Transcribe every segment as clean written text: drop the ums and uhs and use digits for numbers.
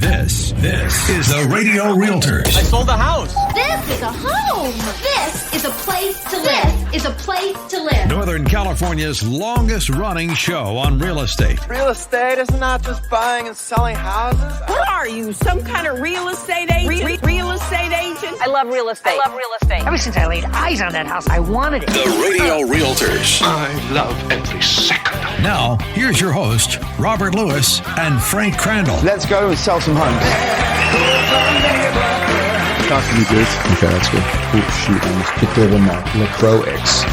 This is the Radio Realtors. I sold the house. This is a home. This is a place to live. This is a place to live. Northern California's longest running show on real estate. Real estate is not just buying and selling houses. What are you, some kind of real estate agent? Real estate agent? I love real estate. Ever since I laid eyes on that house, I wanted it. The Radio Realtors. I love every second. Now, here's your host, Robert Lewis and Frank Crandall. Let's go and sell some homes. Talk to me, dude. Okay, that's good. Oh, shoot. I almost kicked over my LaCroix X.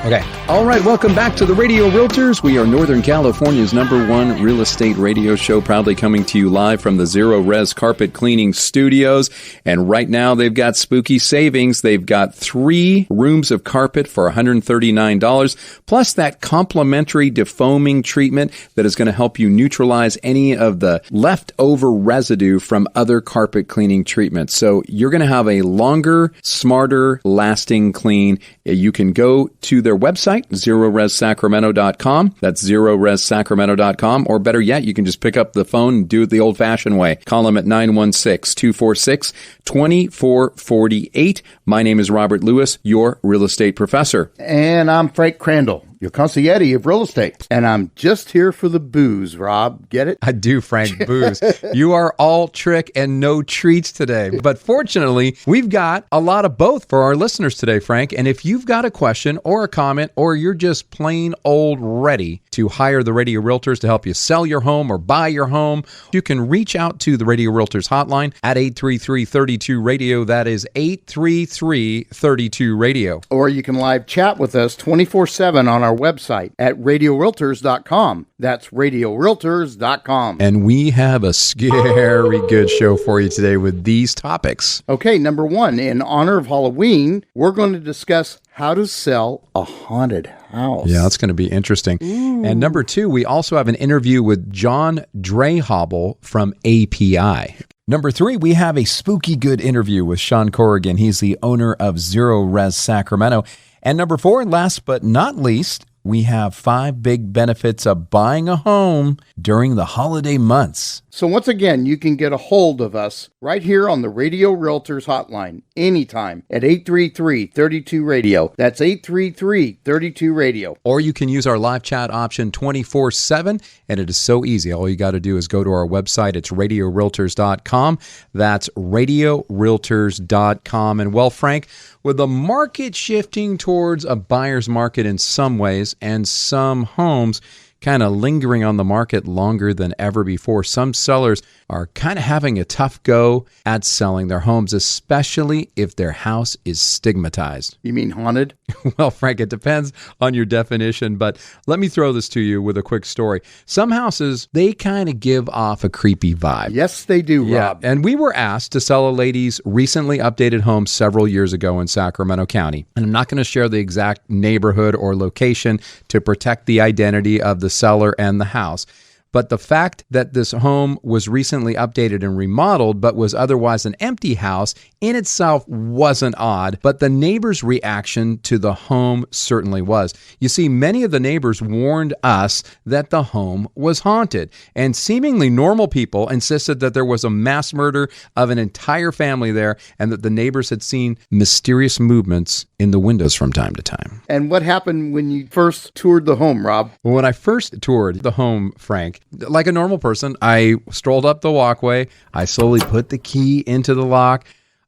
Okay. All right, welcome back to the Radio Realtors. We are Northern California's #1 real estate radio show, proudly coming to you live from the Zerorez Carpet Cleaning Studios. And right now, they've got spooky savings. They've got 3 rooms of carpet for $139, plus that complimentary defoaming treatment that is going to help you neutralize any of the leftover residue from other carpet cleaning treatments. So you're going to have a longer, smarter, lasting clean. You can go to their website, ZerorezSacramento.com. That's ZerorezSacramento.com. Or better yet, you can just pick up the phone and do it the old-fashioned way. Call them at 916-246-2448. My name is Robert Lewis, your real estate professor. And I'm Frank Crandall, your concierge of real estate. And I'm just here for the booze, Rob. Get it? I do, Frank, booze. You are all trick and no treats today. But fortunately, we've got a lot of both for our listeners today, Frank. And if you've got a question or a comment, or you're just plain old ready to hire the Radio Realtors to help you sell your home or buy your home, you can reach out to the Radio Realtors hotline at 833-32-RADIO. That is 833-32-RADIO. Or you can live chat with us 24/7 on our website at radiorealtors.com. That's radiorealtors.com. And we have a scary good show for you today with these topics. Okay, number 1, in honor of Halloween, we're going to discuss how to sell a haunted house. Yeah, that's going to be interesting. Ooh. And number 2, we also have an interview with John Drehobl from API. Number 3, we have a spooky good interview with Sean Corrigan. He's the owner of Zerorez Sacramento. And number 4, last but not least, we have 5 big benefits of buying a home during the holiday months. So once again, you can get a hold of us right here on the Radio Realtors hotline anytime at 833-32-RADIO. That's 833-32-RADIO. Or you can use our live chat option 24/7, and it is so easy. All you got to do is go to our website. It's radiorealtors.com. That's radiorealtors.com. And well, Frank, with the market shifting towards a buyer's market in some ways and some homes kind of lingering on the market longer than ever before, some sellers are kind of having a tough go at selling their homes, especially if their house is stigmatized. You mean haunted? Well, Frank, it depends on your definition, but let me throw this to you with a quick story. Some houses, they kind of give off a creepy vibe. Yes, they do, Rob. Yeah, and we were asked to sell a lady's recently updated home several years ago in Sacramento County. And I'm not going to share the exact neighborhood or location to protect the identity of the seller and the house. But the fact that this home was recently updated and remodeled, but was otherwise an empty house, in itself wasn't odd, but the neighbors' reaction to the home certainly was. You see, many of the neighbors warned us that the home was haunted, and seemingly normal people insisted that there was a mass murder of an entire family there, and that the neighbors had seen mysterious movements in the windows from time to time. And what happened when you first toured the home, Rob? When I first toured the home, Frank, like a normal person, I strolled up the walkway. I slowly put the key into the lock.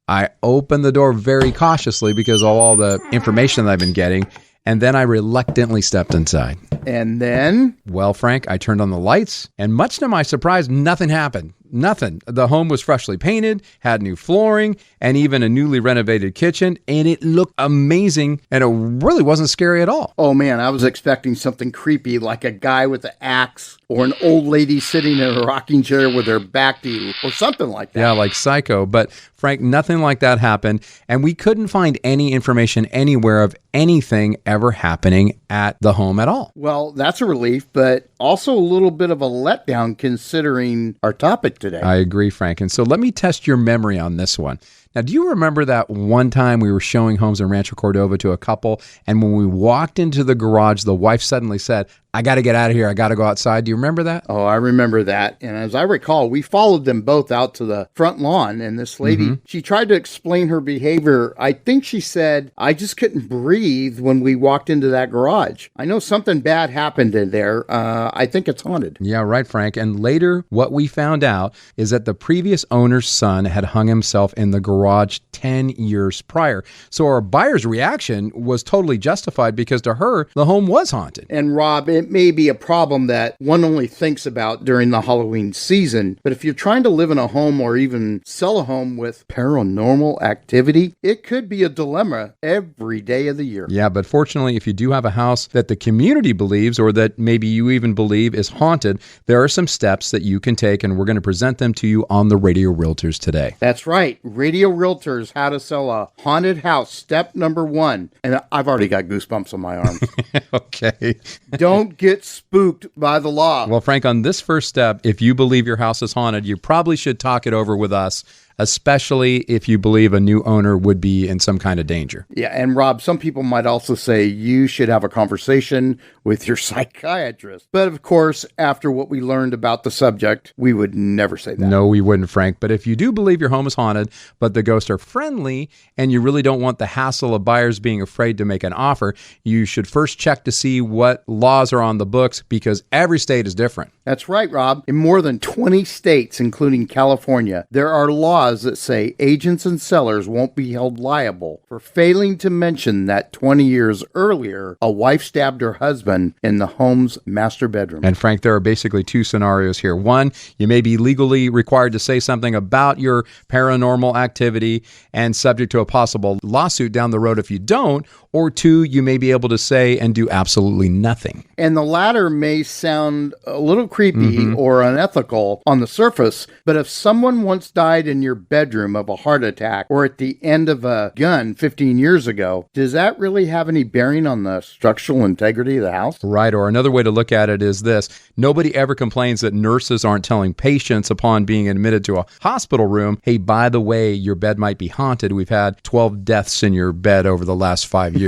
I opened the door very cautiously because of all the information that I've been getting. And then I reluctantly stepped inside. And then? Well, Frank, I turned on the lights, and much to my surprise, nothing happened. Nothing. The home was freshly painted, had new flooring, and even a newly renovated kitchen, and it looked amazing, and it really wasn't scary at all. Oh man, I was expecting something creepy, like a guy with an axe, or an old lady sitting in a rocking chair with her back to you, or something like that. Yeah, like Psycho. But Frank, nothing like that happened, and we couldn't find any information anywhere of anything ever happening at the home at all. Well, that's a relief, but also a little bit of a letdown considering our topic today. I agree, Frank. And so let me test your memory on this one. Now, do you remember that one time we were showing homes in Rancho Cordova to a couple, and when we walked into the garage, the wife suddenly said, I got to get out of here. I got to go outside. Do you remember that? Oh, I remember that. And as I recall, we followed them both out to the front lawn. And this lady, she tried to explain her behavior. I think she said, I just couldn't breathe when we walked into that garage. I know something bad happened in there. I think it's haunted. Yeah, right, Frank. And later, what we found out is that the previous owner's son had hung himself in the garage 10 years prior. So our buyer's reaction was totally justified because to her, the home was haunted. And Rob, it may be a problem that one only thinks about during the Halloween season, but if you're trying to live in a home or even sell a home with paranormal activity, it could be a dilemma every day of the year. Yeah, but fortunately, if you do have a house that the community believes or that maybe you even believe is haunted, there are some steps that you can take, and we're going to present them to you on the Radio Realtors today. That's right. Radio Realtors, how to sell a haunted house, step number 1. And I've already got goosebumps on my arms. Okay. Don't get spooked by the law. Well, Frank, on this first step, if you believe your house is haunted, you probably should talk it over with us, especially if you believe a new owner would be in some kind of danger. Yeah, and Rob, some people might also say you should have a conversation with your psychiatrist. But of course, after what we learned about the subject, we would never say that. No, we wouldn't, Frank. But if you do believe your home is haunted, but the ghosts are friendly, and you really don't want the hassle of buyers being afraid to make an offer, you should first check to see what laws are on the books, because every state is different. That's right, Rob. In more than 20 states, including California, there are laws that say agents and sellers won't be held liable for failing to mention that 20 years earlier, a wife stabbed her husband in the home's master bedroom. And Frank, there are basically two scenarios here. One, you may be legally required to say something about your paranormal activity and subject to a possible lawsuit down the road if you don't. Or two, you may be able to say and do absolutely nothing. And the latter may sound a little creepy or unethical on the surface, but if someone once died in your bedroom of a heart attack or at the end of a gun 15 years ago, does that really have any bearing on the structural integrity of the house? Right, or another way to look at it is this. Nobody ever complains that nurses aren't telling patients upon being admitted to a hospital room, hey, by the way, your bed might be haunted. We've had 12 deaths in your bed over the last 5 years,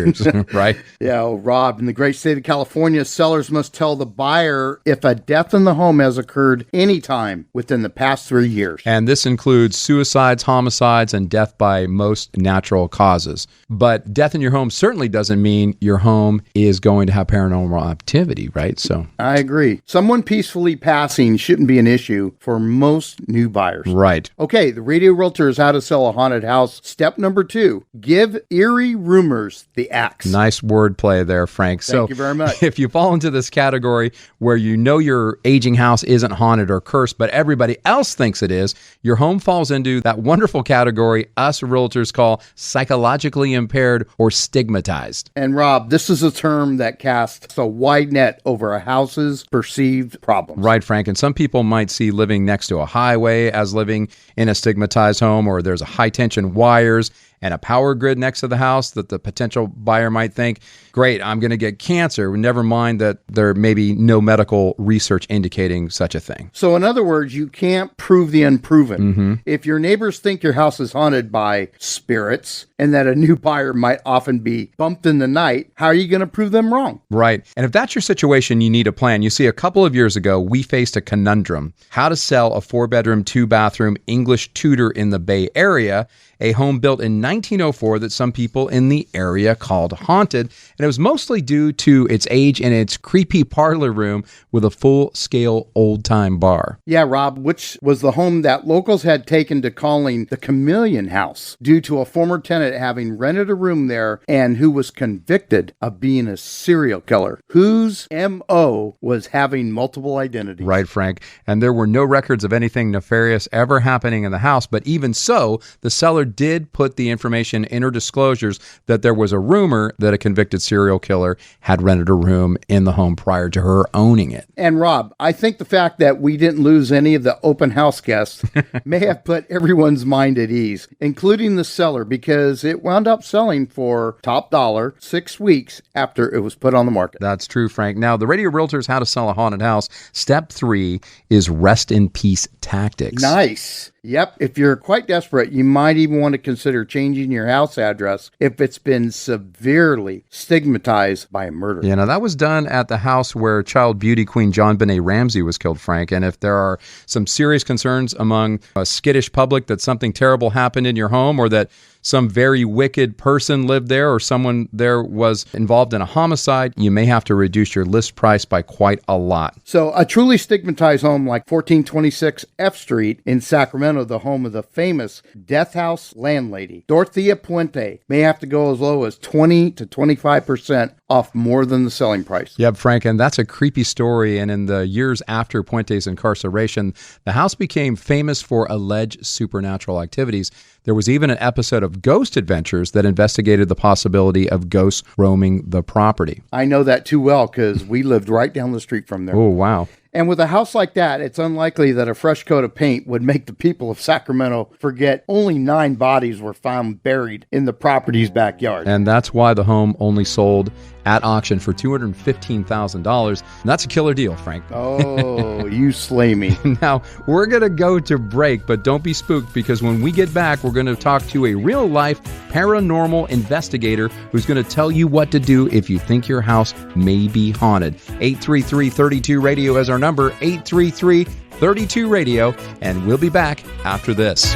right? Yeah, well, Rob, in the great state of California, sellers must tell the buyer if a death in the home has occurred anytime within the past 3 years. And this includes suicides, homicides, and death by most natural causes. But death in your home certainly doesn't mean your home is going to have paranormal activity, right? So I agree. Someone peacefully passing shouldn't be an issue for most new buyers. Right. Okay, the Radio Realtors How to Sell a Haunted House. Step number 2, give eerie rumors the axe. Nice wordplay there, Frank. Thank you very much. If you fall into this category where you know your aging house isn't haunted or cursed, but everybody else thinks it is, your home falls into that wonderful category us realtors call psychologically impaired or stigmatized. And Rob, this is a term that casts a wide net over a house's perceived problems. Right, Frank. And some people might see living next to a highway as living in a stigmatized home, or there's a high tension wires and a power grid next to the house that the potential buyer might think, great, I'm going to get cancer. Never mind that there may be no medical research indicating such a thing. So in other words, you can't prove the unproven. If your neighbors think your house is haunted by spirits and that a new buyer might often be bumped in the night, how are you going to prove them wrong? Right. And if that's your situation, you need a plan. You see, a couple of years ago, we faced a conundrum. How to sell a 4-bedroom, 2-bathroom English Tudor in the Bay Area, a home built in 1904 that some people in the area called haunted. And it was mostly due to its age and its creepy parlor room with a full-scale old-time bar. Yeah, Rob, which was the home that locals had taken to calling the Chameleon House due to a former tenant having rented a room there and who was convicted of being a serial killer whose M.O. was having multiple identities. Right, Frank. And there were no records of anything nefarious ever happening in the house, but even so, the seller did put the information in her disclosures that there was a rumor that a convicted serial killer had rented a room in the home prior to her owning it. And Rob, I think the fact that we didn't lose any of the open house guest may have put everyone's mind at ease, including the seller, because it wound up selling for top dollar 6 weeks after it was put on the market. That's true, Frank. Now, the Radio Realtors How to Sell a Haunted House, step 3 is rest in peace tactics. Nice. Yep. If you're quite desperate, you might even want to consider changing your house address if it's been severely stigmatized by a murder. Yeah, now that was done at the house where child beauty queen John Benet Ramsey was killed, Frank. And if there are some serious concerns among a skittish public that something terrible happened in your home, or that some very wicked person lived there, or someone there was involved in a homicide, you may have to reduce your list price by quite a lot. So a truly stigmatized home like 1426 F Street in Sacramento, the home of the famous death house landlady, Dorothea Puente, may have to go as low as 20 to 25% off more than the selling price. Yep, Frank, and that's a creepy story. And in the years after Puente's incarceration, the house became famous for alleged supernatural activities. There was even an episode of Ghost Adventures that investigated the possibility of ghosts roaming the property. I know that too well because we lived right down the street from there. Oh, wow. And with a house like that, it's unlikely that a fresh coat of paint would make the people of Sacramento forget only 9 bodies were found buried in the property's backyard. And that's why the home only sold at auction for $215,000. That's a killer deal, Frank. Oh, you slay me. Now, we're going to go to break, but don't be spooked, because when we get back, we're going to talk to a real-life paranormal investigator who's going to tell you what to do if you think your house may be haunted. 833-32-RADIO is our number, 833-32-RADIO, and we'll be back after this.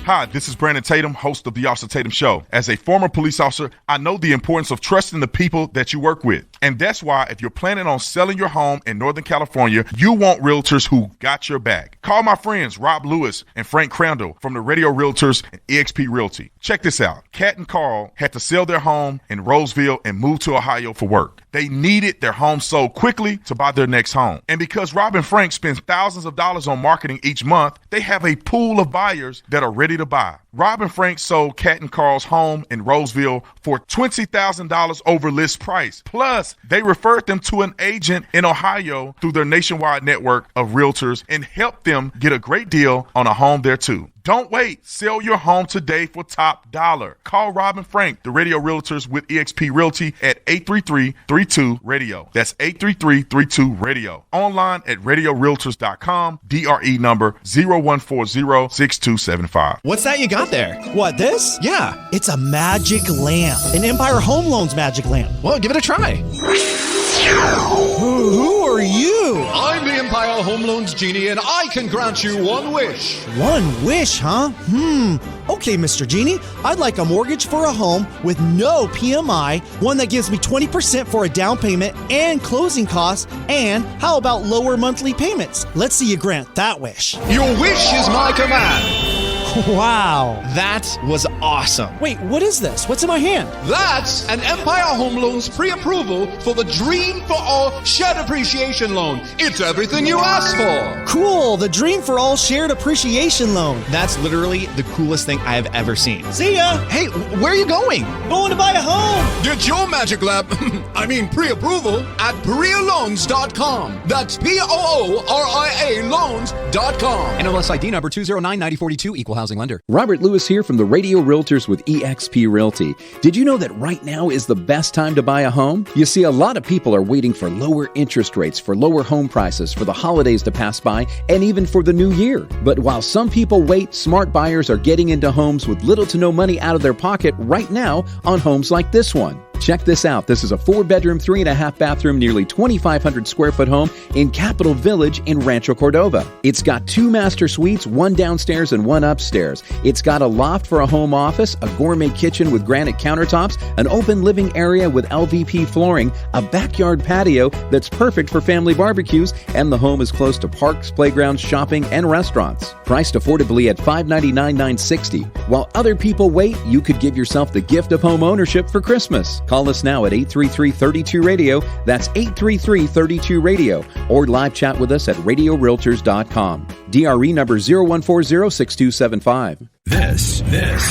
Hi, this is Brandon Tatum, host of The Officer Tatum Show. As a former police officer, I know the importance of trusting the people that you work with. And that's why if you're planning on selling your home in Northern California, you want realtors who got your back. Call my friends Rob Lewis and Frank Crandall from the Radio Realtors and eXp Realty. Check this out. Kat and Carl had to sell their home in Roseville and move to Ohio for work. They needed their home sold quickly to buy their next home. And because Rob and Frank spend thousands of dollars on marketing each month, they have a pool of buyers that are ready to buy. Rob and Frank sold Kat and Carl's home in Roseville for $20,000 over list price. Plus, they referred them to an agent in Ohio through their nationwide network of realtors and helped them get a great deal on a home there too. Don't wait. Sell your home today for top dollar. Call Rob and Frank, the Radio Realtors with eXp Realty at 833-32-RADIO. That's 833-32-RADIO. Online at radiorealtors.com. DRE number 0140-6275. What's that you got there? What, this? Yeah. It's a magic lamp. An Empire Home Loans magic lamp. Well, give it a try. Who are you? I'm the Empire Home Loans Genie, and I can grant you one wish. One wish, huh? Okay, Mr. Genie. I'd like a mortgage for a home with no PMI, one that gives me 20% for a down payment and closing costs, and how about lower monthly payments? Let's see you grant that wish. Your wish is my command. Wow. That was awesome. Wait, what is this? What's in my hand? That's an Empire Home Loans pre-approval for the Dream for All Shared Appreciation Loan. It's everything you asked for. Cool. The Dream for All Shared Appreciation Loan. That's literally the coolest thing I have ever seen. See ya. Hey, where are you going? Going to buy a home. Get your magic lamp, pre-approval at PooRiaLoans.com. That's POORIA Loans.com. NMLS ID number 2099042, equal housing lender. Robert Lewis here from the Radio Realtors with eXp Realty. Did you know that right now is the best time to buy a home? You see, a lot of people are waiting for lower interest rates, for lower home prices, for the holidays to pass by, and even for the new year. But while some people wait, smart buyers are getting into homes with little to no money out of their pocket right now on homes like this one. Check this out. This is a 4-bedroom, 3.5-bathroom, nearly 2,500 square foot home in Capitol Village in Rancho Cordova. It's got 2 master suites, 1 downstairs and 1 upstairs. It's got a loft for a home office, a gourmet kitchen with granite countertops, an open living area with LVP flooring, a backyard patio that's perfect for family barbecues, and the home is close to parks, playgrounds, shopping, and restaurants. Priced affordably at $599,960. While other people wait, you could give yourself the gift of home ownership for Christmas. Call us now at 833-32-RADIO. That's 833-32-RADIO. Or live chat with us at radiorealtors.com. DRE number 0140-6275. This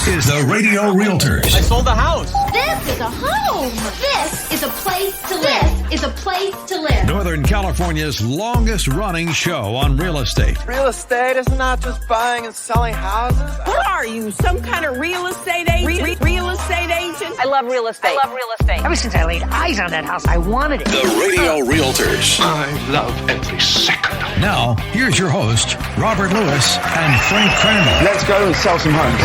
is the Radio Realtors. I sold the house. This is a home. This This is a place to live. This is a place to live. Northern California's longest running show on real estate. Real estate is not just buying and selling houses. What are you, some kind of real estate agent? Real estate agent? I love real estate. Ever since I laid eyes on that house, I wanted it. The Radio Realtors. I love every second. Now, here's your host, Robert Lewis and Frank Crandall. Let's go and sell some homes.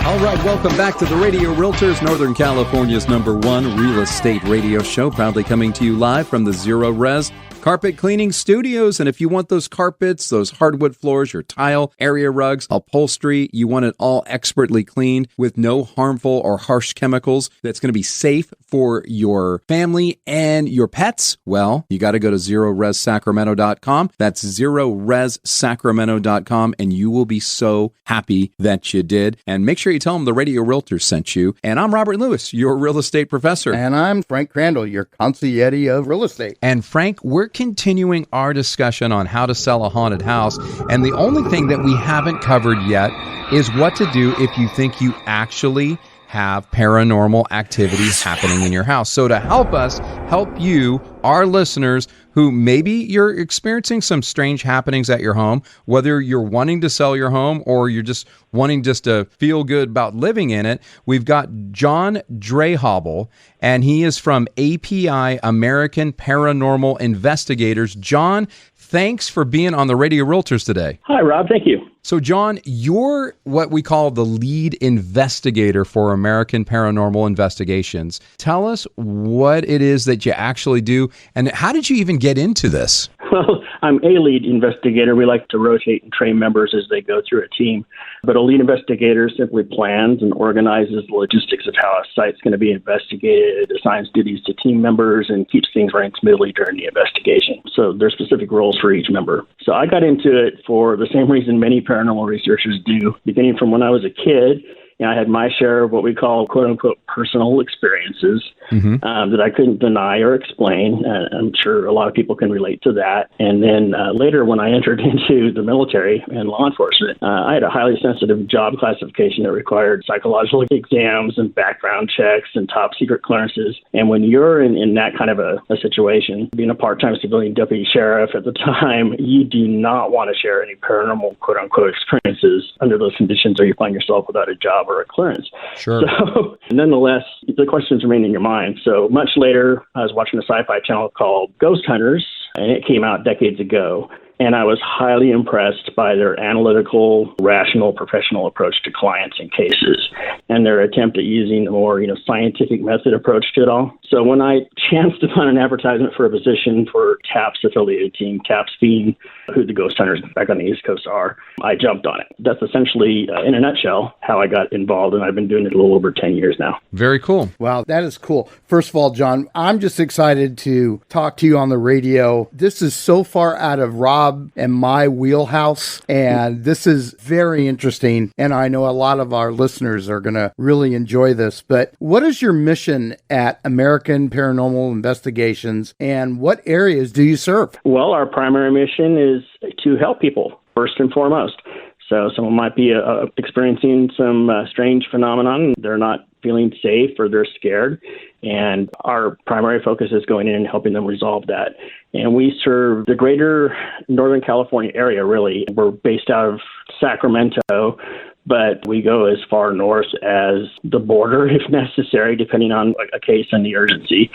All right, welcome back to the Radio Realtors, Northern California's #1 real estate radio show, proudly coming to you live from the Zerorez Carpet Cleaning Studios. And if you want those carpets, those hardwood floors, your tile, area rugs, upholstery, you want it all expertly cleaned with no harmful or harsh chemicals that's going to be safe for your family and your pets, well, you got to go to ZerorezSacramento.com. That's ZerorezSacramento.com, and you will be so happy that you did. And make sure you tell them the Radio Realtors sent you. And I'm Robert Lewis, your real estate professor. And I'm Frank Crandall, your consigliere of real estate. And Frank, we're continuing our discussion on how to sell a haunted house. And the only thing that we haven't covered yet is what to do if you think you actually have paranormal activity happening in your house. So to help us help you, our listeners, who maybe you're experiencing some strange happenings at your home, whether you're wanting to sell your home or you're just wanting just to feel good about living in it, we've got John Drehobl, and he is from API, American Paranormal Investigators. John, thanks for being on the Radio Realtors today. Hi, Rob. Thank you. So, John, you're what we call the lead investigator for American Paranormal Investigations. Tell us what it is that you actually do, and how did you even get into this? Well, I'm a lead investigator. We like to rotate and train members as they go through a team. But a lead investigator simply plans and organizes the logistics of how a site's going to be investigated, assigns duties to team members, and keeps things running smoothly during the investigation. So there's specific roles for each member. So I got into it for the same reason many paranormal researchers do. Beginning from when I was a kid, I had my share of what we call, quote-unquote, personal experiences that I couldn't deny or explain. I'm sure a lot of people can relate to that. And then later, when I entered into the military and law enforcement, I had a highly sensitive job classification that required psychological exams and background checks and top-secret clearances. And when you're in that kind of a situation, being a part-time civilian deputy sheriff at the time, you do not want to share any paranormal, quote-unquote, experiences under those conditions, or you find yourself without a job or a clearance. Sure. So, nonetheless, the questions remain in your mind. So much later, I was watching a sci-fi channel called Ghost Hunters, and it came out decades ago. And I was highly impressed by their analytical, rational, professional approach to clients and cases, and their attempt at using a more, scientific method approach to it all. So when I chanced upon an advertisement for a position for TAP's affiliated team, TAP's being who the Ghost Hunters back on the East Coast are, I jumped on it. That's essentially, in a nutshell, how I got involved, and I've been doing it a little over 10 years now. Very cool. Wow, that is cool. First of all, John, I'm just excited to talk to you on the radio. This is so far out of Rob and my wheelhouse, and this is very interesting, and I know a lot of our listeners are going to really enjoy this. But what is your mission at American Paranormal Investigations, and what areas do you serve? Well, our primary mission is to help people, first and foremost. So someone might be experiencing some strange phenomenon. They're not feeling safe or they're scared. And our primary focus is going in and helping them resolve that. And we serve the greater Northern California area, really. We're based out of Sacramento, but we go as far north as the border if necessary, depending on a case and the urgency.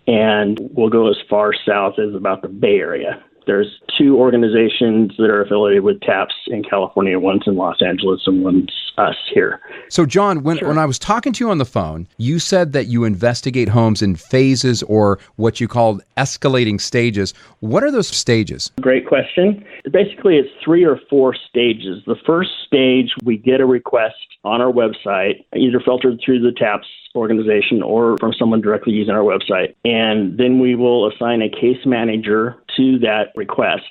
And we'll go as far south as about the Bay Area. There's two organizations that are affiliated with TAPS in California. One's in Los Angeles and one's us here. So, John, when I was talking to you on the phone, you said that you investigate homes in phases, or what you called escalating stages. What are those stages? Great question. Basically, it's 3 or 4 stages. The first stage, we get a request on our website, either filtered through the TAPS organization or from someone directly using our website. And then we will assign a case manager to that request.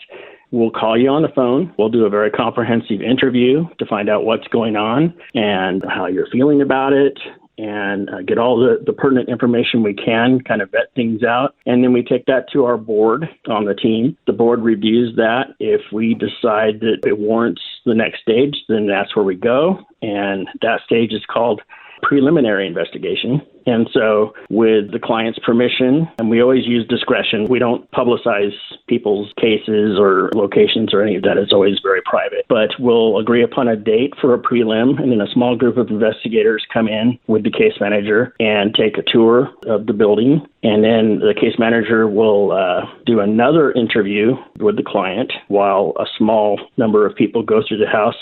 We'll call you on the phone. We'll do a very comprehensive interview to find out what's going on and how you're feeling about it, and get all the pertinent information we can, kind of vet things out. And then we take that to our board on the team. The board reviews that. If we decide that it warrants the next stage, then that's where we go. And that stage is called preliminary investigation. And so with the client's permission, and we always use discretion, we don't publicize people's cases or locations or any of that. It's always very private. But we'll agree upon a date for a prelim, and then a small group of investigators come in with the case manager and take a tour of the building. And then the case manager will do another interview with the client while a small number of people go through the house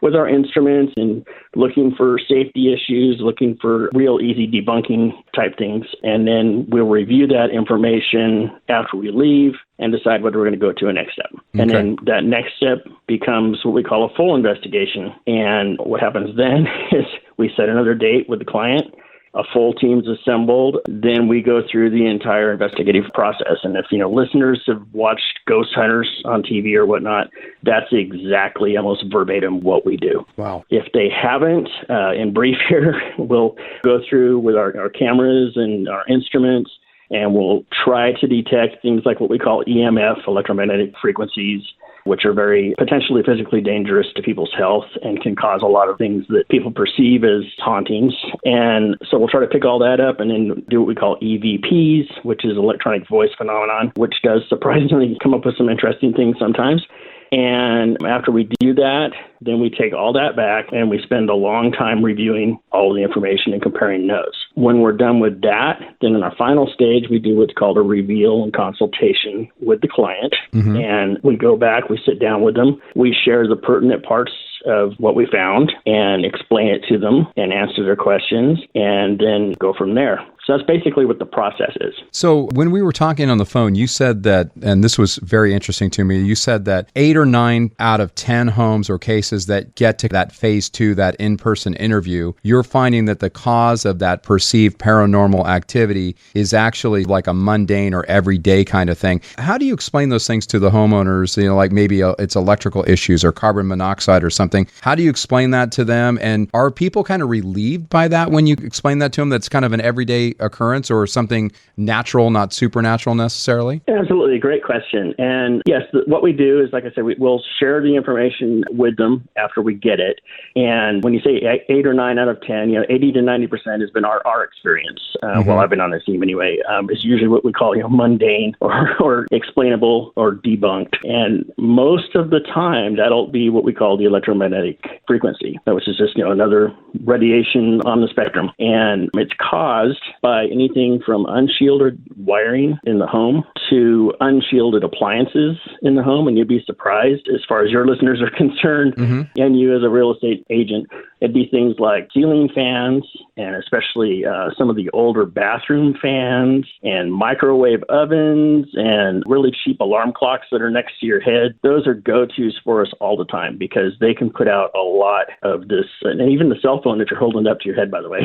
with our instruments and looking for safety issues, looking for real easy debunking type things. And then we'll review that information after we leave and decide whether we're going to go to a next step. Okay. And then that next step becomes what we call a full investigation. And what happens then is we set another date with the client. A full team's assembled, then we go through the entire investigative process. And if, listeners have watched Ghost Hunters on TV or whatnot, that's exactly almost verbatim what we do. Wow. If they haven't, in brief here, we'll go through with our cameras and our instruments, and we'll try to detect things like what we call EMF, electromagnetic frequencies, which are very potentially physically dangerous to people's health and can cause a lot of things that people perceive as hauntings. And so we'll try to pick all that up and then do what we call EVPs, which is electronic voice phenomenon, which does surprisingly come up with some interesting things sometimes. And after we do that, then we take all that back and we spend a long time reviewing all the information and comparing notes. When we're done with that, then in our final stage, we do what's called a reveal and consultation with the client. Mm-hmm. And we go back, we sit down with them, we share the pertinent parts of what we found and explain it to them and answer their questions and then go from there. So that's basically what the process is. So when we were talking on the phone, you said that, and this was very interesting to me, you said that 8 or 9 out of 10 homes or cases that get to that phase 2, that in-person interview, you're finding that the cause of that perceived paranormal activity is actually like a mundane or everyday kind of thing. How do you explain those things to the homeowners? Like maybe it's electrical issues or carbon monoxide or something. How do you explain that to them? And are people kind of relieved by that when you explain that to them? That's kind of an everyday occurrence or something natural, not supernatural necessarily? Absolutely. Great question. And yes, what we do is, like I said, we'll share the information with them after we get it. And when you say 8 or 9 out of 10, 80 to 90% has been our experience. While I've been on this team anyway, is usually what we call, mundane or explainable or debunked. And most of the time, that'll be what we call the electromagnetic frequency, which is just, another radiation on the spectrum. And it's caused by anything from unshielded wiring in the home to unshielded appliances in the home. And you'd be surprised, as far as your listeners are concerned, and you as a real estate agent, it'd be things like ceiling fans, and especially some of the older bathroom fans and microwave ovens and really cheap alarm clocks that are next to your head. Those are go-tos for us all the time because they can put out a lot of this, and even the cell phone that you're holding up to your head, by the way.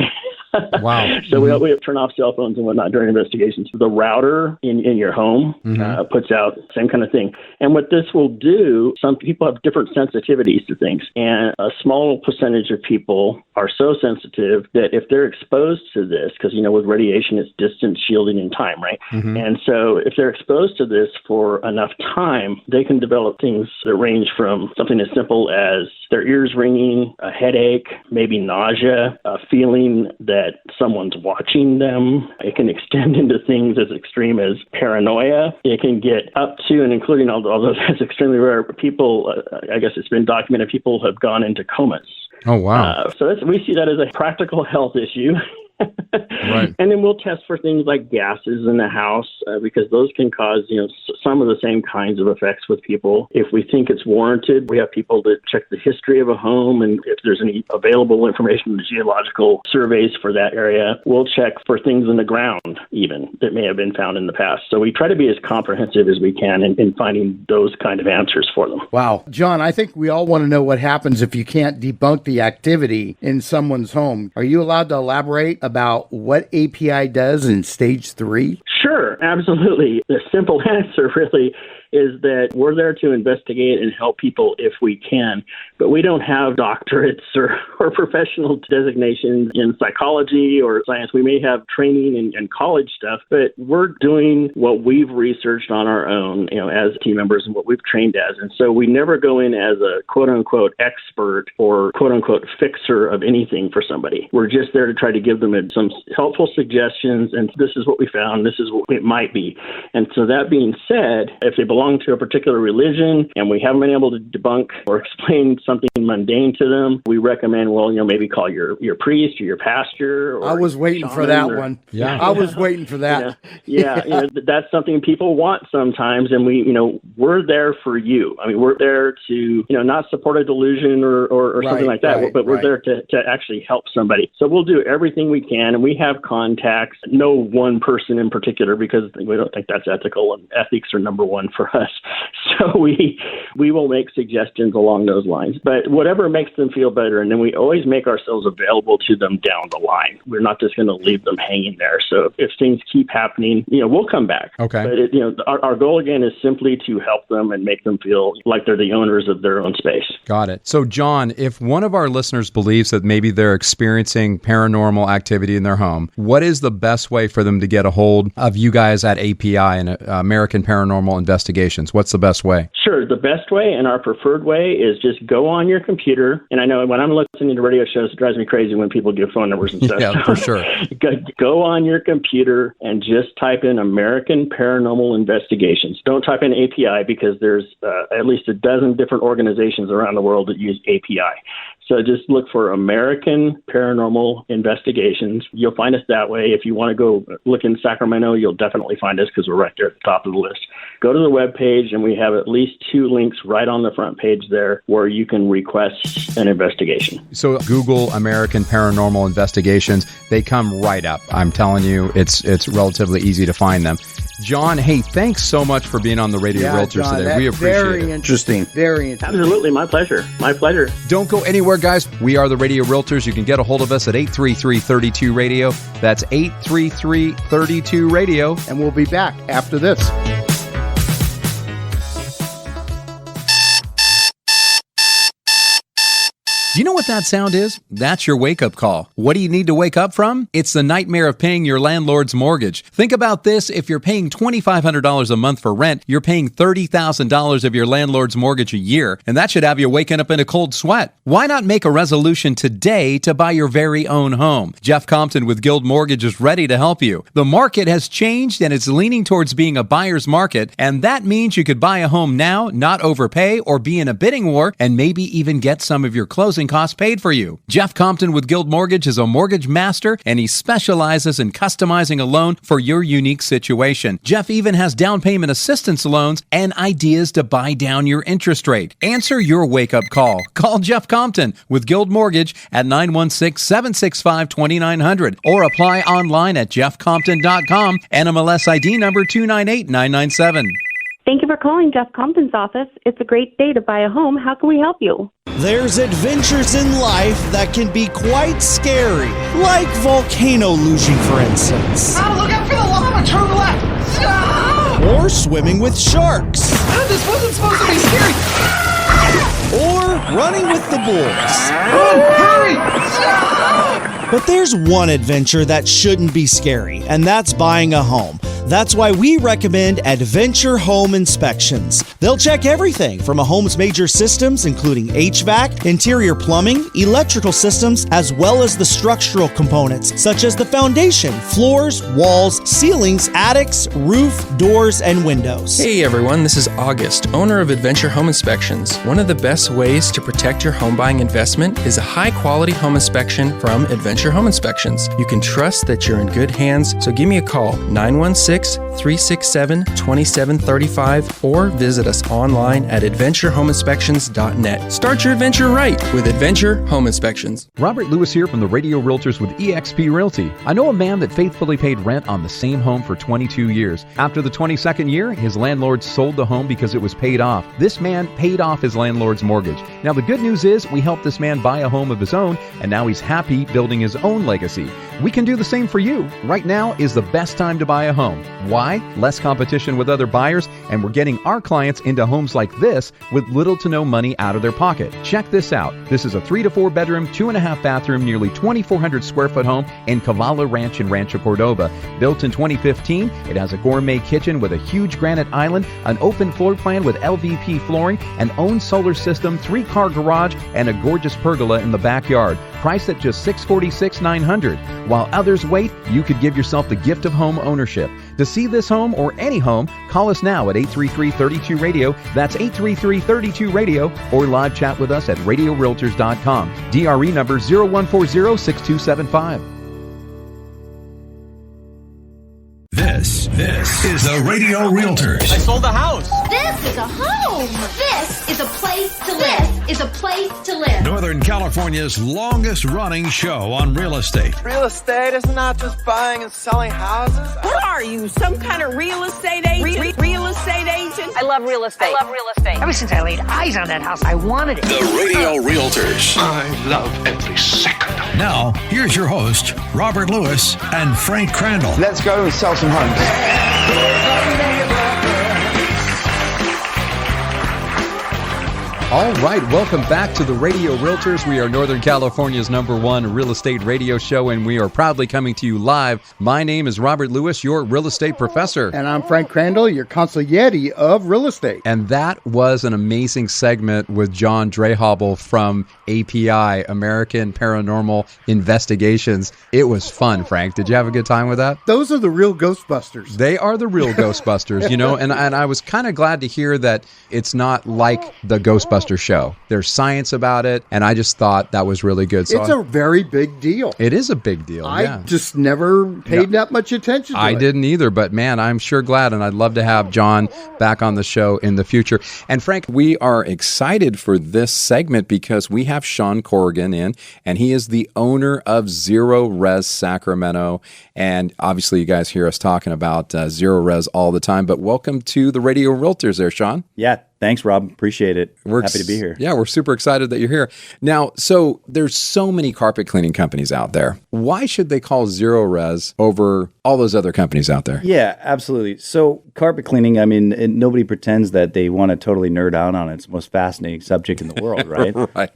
Wow. So we turn off cell phones and whatnot during investigations. The router in your home puts out the same kind of thing. And what this will do, some people have different sensitivities to things, and a small percentage of people are so sensitive that if they're exposed to this, because, with radiation, it's distance shielding in time, right? And so if they're exposed to this for enough time, they can develop things that range from something as simple as their ears ringing, a headache, maybe nausea, a feeling that someone's watching them. It can extend into things as extreme as paranoia. It can get up to and including, although that's extremely rare, people, I guess it's been documented, people have gone into comas. Oh, wow. So we see that as a practical health issue. Right. And then we'll test for things like gases in the house because those can cause, some of the same kinds of effects with people. If we think it's warranted, we have people that check the history of a home, and if there's any available information, the geological surveys for that area, we'll check for things in the ground even that may have been found in the past. So we try to be as comprehensive as we can in finding those kind of answers for them. Wow. John, I think we all want to know what happens if you can't debunk the activity in someone's home. Are you allowed to elaborate about what API does in stage 3? Sure, absolutely. The simple answer really is that we're there to investigate and help people if we can, but we don't have doctorates or professional designations in psychology or science. We may have training and college stuff, but we're doing what we've researched on our own, as team members and what we've trained as. And so we never go in as a quote unquote expert or quote unquote fixer of anything for somebody. We're just there to try to give them some helpful suggestions, and this is what we found, this is what it might be. And so that being said, if they belong to a particular religion and we haven't been able to debunk or explain something mundane to them, we recommend, maybe call your priest or your pastor. Or I was waiting for that one. Yeah, I was waiting for that. That's something people want sometimes, and we're there for you. I mean, we're there to not support a delusion or something like that, but we're there to actually help somebody. So we'll do everything we can, and we have contacts. No one person in particular, because we don't think that's ethical, and ethics are number one for us. So we will make suggestions along those lines, but whatever makes them feel better. And then we always make ourselves available to them down the line. We're not just going to leave them hanging there. So if things keep happening, we'll come back. Okay. But our goal again is simply to help them and make them feel like they're the owners of their own space. Got it. So John, if one of our listeners believes that maybe they're experiencing paranormal activity in their home, what is the best way for them to get a hold of you guys at API and American Paranormal Investigations? What's the best way? Sure. The best way and our preferred way is just go on your computer. And I know when I'm listening to radio shows, it drives me crazy when people give phone numbers and stuff. Yeah, for sure. Go on your computer and just type in American Paranormal Investigations. Don't type in API, because there's at least a dozen different organizations around the world that use API. So just look for American Paranormal Investigations. You'll find us that way. If you want to go look in Sacramento, you'll definitely find us because we're right there at the top of the list. Go to the webpage, and we have at least 2 links right on the front page there where you can request an investigation. So Google American Paranormal Investigations. They come right up. I'm telling you, it's relatively easy to find them. John, hey, thanks so much for being on the Radio Realtors John, today. We appreciate it. Very interesting. Absolutely. My pleasure. Don't go anywhere, guys. We are the Radio Realtors. You can get a hold of us at 833-32-RADIO. That's 833-32-RADIO. And we'll be back after this. Do you know what that sound is? That's your wake-up call. What do you need to wake up from? It's the nightmare of paying your landlord's mortgage. Think about this. If you're paying $2,500 a month for rent, you're paying $30,000 of your landlord's mortgage a year, and that should have you waking up in a cold sweat. Why not make a resolution today to buy your very own home? Jeff Compton with Guild Mortgage is ready to help you. The market has changed, and it's leaning towards being a buyer's market, and that means you could buy a home now, not overpay, or be in a bidding war, and maybe even get some of your closing costs paid for you. Jeff Compton with Guild Mortgage is a mortgage master, and he specializes in customizing a loan for your unique situation. Jeff even has down payment assistance loans and ideas to buy down your interest rate. Answer your wake-up call. Call Jeff Compton with Guild Mortgage at 916-765-2900 or apply online at jeffcompton.com, NMLS ID number 298997. Thank you for calling Jeff Compton's office. It's a great day to buy a home. How can we help you? There's adventures in life that can be quite scary, like volcano luging, for instance. Oh, look out for the llama! Turn left! Ah! Or swimming with sharks. This wasn't supposed to be scary! Or running with the bulls. Run! Hurry! But there's one adventure that shouldn't be scary, and that's buying a home. That's why we recommend Adventure Home Inspections. They'll check everything from a home's major systems, including HVAC, interior plumbing, electrical systems, as well as the structural components, such as the foundation, floors, walls, ceilings, attics, roof, doors, and windows. Hey everyone, this is August, owner of Adventure Home Inspections. One of the best ways to protect your home buying investment is a high-quality home inspection from Adventure Home Inspections. You can trust that you're in good hands, so give me a call, 916-367-2735, or visit us online at adventurehomeinspections.net. Start your adventure right with Adventure Home Inspections. Robert Lewis here from the Radio Realtors with eXp Realty. I know a man that faithfully paid rent on the same home for 22 years. After the 22nd year, his landlord sold the home because it was paid off. This man paid off his landlord's mortgage. Now the good news is we helped this man buy a home of his own, and now he's happy building his own legacy. We can do the same for you. Right now is the best time to buy a home. Why? Less competition with other buyers, and we're getting our clients into homes like this with little to no money out of their pocket. Check this out. This is a 3 to 4 bedroom, 2.5 bathroom, nearly 2,400 square foot home in Cavala Ranch in Rancho Cordova. Built in 2015, it has a gourmet kitchen with a huge granite island, an open floor plan with LVP flooring, an own solar system, 3-car garage, and a gorgeous pergola in the backyard. Priced at just $646,900. While others wait, you could give yourself the gift of home ownership. To see this home or any home, call us now at 833-32-RADIO. That's 833-32-RADIO. Or live chat with us at radiorealtors.com. DRE number 0140-6275. This is the Radio Realtors. I sold the house. This is a home. This is a place to live. This is a place to live. Northern California's longest running show on real estate. Real estate is not just buying and selling houses. What are you, some kind of real estate agent? Real estate agent? I love real estate. Ever since I laid eyes on that house, I wanted it. The Radio Realtors. I love every second. Now, here's your host, Robert Lewis and Frank Crandall. Let's go and sell some homes. All right, welcome back to the Radio Realtors. We are Northern California's #1 real estate radio show, and we are proudly coming to you live. My name is Robert Lewis, your real estate professor. And I'm Frank Crandall, your consigliere of real estate. And that was an amazing segment with John Drehobl from API, American Paranormal Investigations. It was fun, Frank. Did you have a good time with that? Those are the real Ghostbusters. They are the real Ghostbusters, you know, and I was kind of glad to hear that it's not like the Ghostbusters show. There's science about it, and I just thought that was really good. So it's a very big deal. It is a big deal. I just never paid that much attention to it. I didn't either, but man, I'm sure glad, and I'd love to have John back on the show in the future. And Frank, we are excited for this segment because we have Sean Corrigan in, and he is the owner of Zerorez Sacramento. And obviously, you guys hear us talking about Zerorez all the time, but welcome to the Radio Realtors there, Sean. Yeah. Thanks, Rob. Appreciate it. We're happy to be here. Yeah, we're super excited that you're here. Now, so there's so many carpet cleaning companies out there. Why should they call Zerorez over all those other companies out there? Yeah, absolutely. So carpet cleaning, I mean, nobody pretends that they want to totally nerd out on it. It's the most fascinating subject in the world, right? Right.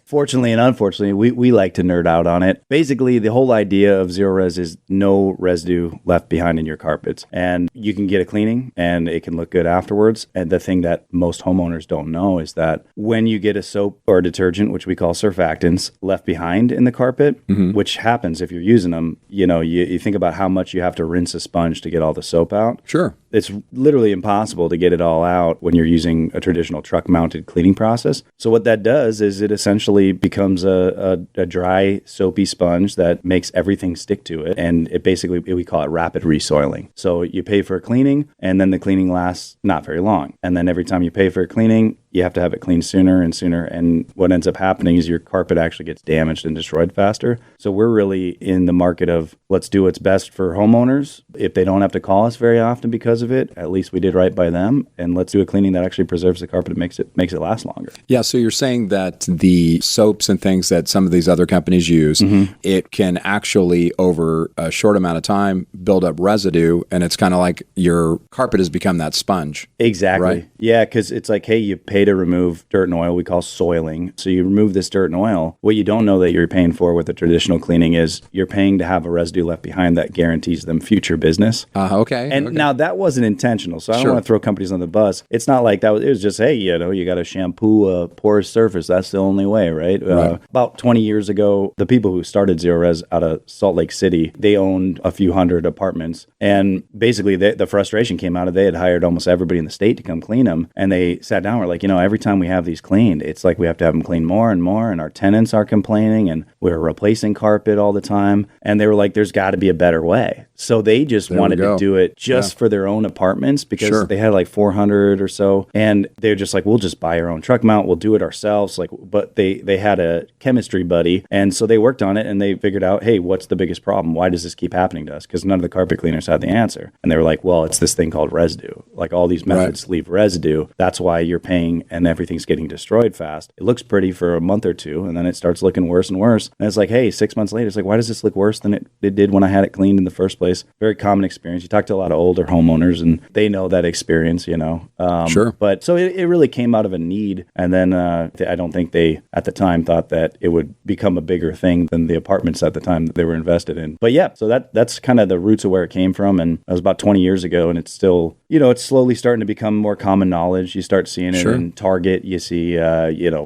Fortunately and unfortunately, we like to nerd out on it. Basically, the whole idea of Zerorez is no residue left behind in your carpets. And you can get a cleaning and it can look good afterwards. And the thing that most homeowners don't know is that when you get a soap or a detergent, which we call surfactants, left behind in the carpet, which happens if you're using them, you know, you think about how much you have to rinse a sponge to get all the soap out. Sure. It's literally impossible to get it all out when you're using a traditional truck-mounted cleaning process. So what that does is it essentially becomes a dry, soapy sponge that makes everything stick to it. And it basically, we call it rapid resoiling. So you pay for a cleaning, and then the cleaning lasts not very long. And then every time you pay for a cleaning, you have to have it cleaned sooner and sooner. And what ends up happening is your carpet actually gets damaged and destroyed faster. So we're really in the market of let's do what's best for homeowners. If they don't have to call us very often because of it, at least we did right by them. And let's do a cleaning that actually preserves the carpet and makes it last longer. Yeah, so you're saying that the soaps and things that some of these other companies use, it can actually, over a short amount of time, build up residue, and it's kind of like your carpet has become that sponge. Exactly. Right? Yeah, because it's like, hey, you pay to remove dirt and oil, we call soiling. So you remove this dirt and oil. What you don't know that you're paying for with a traditional cleaning is you're paying to have a residue left behind that guarantees them future business. Okay. And now that wasn't intentional, so I don't Sure. want to throw companies on the bus. It's not like that. It was just, hey, you know, you got to shampoo a porous surface. That's the only way, right? About 20 years ago, the people who started Zerorez out of Salt Lake City, they owned a few hundred apartments. And basically, the frustration came out of they had hired almost everybody in the state to come clean them. And they sat down and were like, you know, every time we have these cleaned, it's like we have to have them cleaned more and more. And our tenants are complaining and we're replacing carpet all the time. And they were like, there's got to be a better way. So they just wanted to do it just for their own apartments because they had like 400 or so. And they're just like, we'll just buy our own truck mount. We'll do it ourselves. Like, but they had a chemistry buddy. And so they worked on it and they figured out, hey, what's the biggest problem? Why does this keep happening to us? Because none of the carpet cleaners had the answer. And they were like, well, it's this thing called residue. Like all these methods leave residue. That's why you're paying cleaning and everything's getting destroyed fast. It looks pretty for a month or two, and then it starts looking worse and worse. And it's like, hey, 6 months later, it's like, why does this look worse than it did when I had it cleaned in the first place? Very common experience. You talk to a lot of older homeowners, and they know that experience, Sure. But so it really came out of a need. And then I don't think they, at the time, thought that it would become a bigger thing than the apartments at the time that they were invested in. But yeah, so that's kind of the roots of where it came from. And that was about 20 years ago. And it's still, it's slowly starting to become more common knowledge. You start seeing it in Target. You see,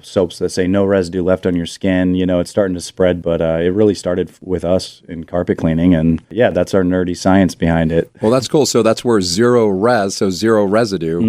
soaps that say no residue left on your skin. It's starting to spread. But it really started with us in carpet cleaning. And yeah, that's our nerdy science behind it. Well, that's cool. So that's where Zerorez, so zero residue,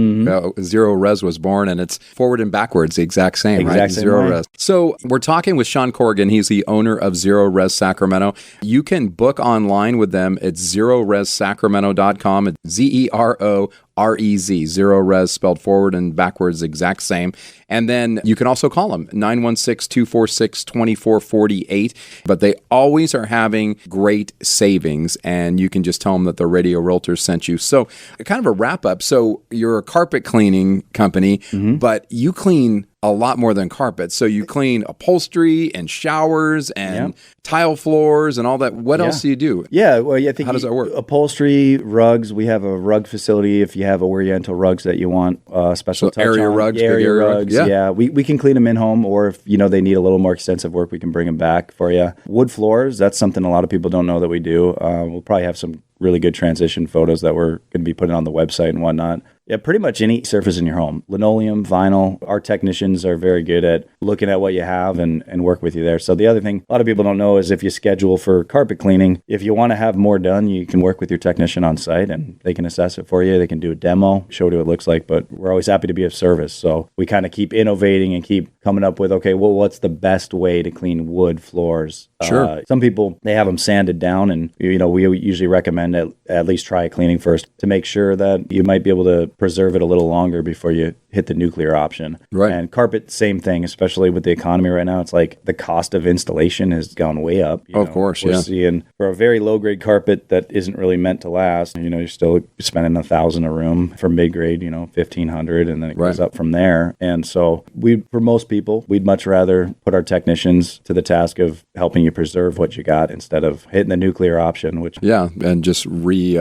Zerorez was born, and it's forward and backwards, the exact same, right? Zerorez. So we're talking with Sean Corrigan. He's the owner of Zerorez Sacramento. You can book online with them at ZerorezSacramento.com. It's ZEROREZ, Zerorez spelled forward and backwards, exact same. And then you can also call them, 916-246-2448. But they always are having great savings, and you can just tell them that the Radio Realtors sent you. So kind of a wrap up. So you're a carpet cleaning company, but you clean a lot more than carpet. So you clean upholstery and showers and tile floors and all that. What else do you do? Yeah, well, I think how does that work? Upholstery, rugs. We have a rug facility if you have Oriental rugs that you want special touch area on. rugs, area rugs. Yeah. Yeah, we can clean them in home, or if they need a little more extensive work, we can bring them back for you. Wood floors. That's something a lot of people don't know that we do. We'll probably have some really good transition photos that we're going to be putting on the website and whatnot. Yeah, pretty much any surface in your home. Linoleum, vinyl. Our technicians are very good at looking at what you have and work with you there. So the other thing a lot of people don't know is if you schedule for carpet cleaning, if you want to have more done, you can work with your technician on site and they can assess it for you. They can do a demo, show you what it looks like, but we're always happy to be of service. So we kind of keep innovating and keep coming up with, okay, well, what's the best way to clean wood floors? Sure. Some people, they have them sanded down, and we usually recommend at least try cleaning first to make sure that you might be able to preserve it a little longer before you hit the nuclear option. Right. And carpet, same thing, especially with the economy right now. It's like the cost of installation has gone way up. Of course, We're seeing for a very low grade carpet that isn't really meant to last, you're still spending $1,000 a room. For mid grade, $1,500, and then it goes up from there. And so for most people, we'd much rather put our technicians to the task of helping you preserve what you got instead of hitting the nuclear option, which and just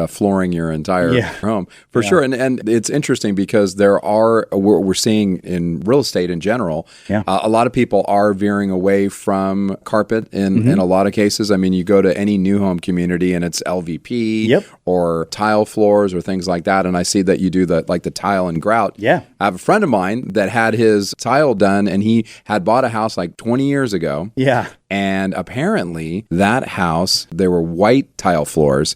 flooring your entire home for sure. And it's interesting because we're seeing in real estate in general, a lot of people are veering away from carpet in a lot of cases. I mean, you go to any new home community and it's LVP or tile floors or things like that. And I see that you do the tile and grout. Yeah. I have a friend of mine that had his tile done, and he had bought a house like 20 years ago. Yeah. And apparently that house, there were white tile floors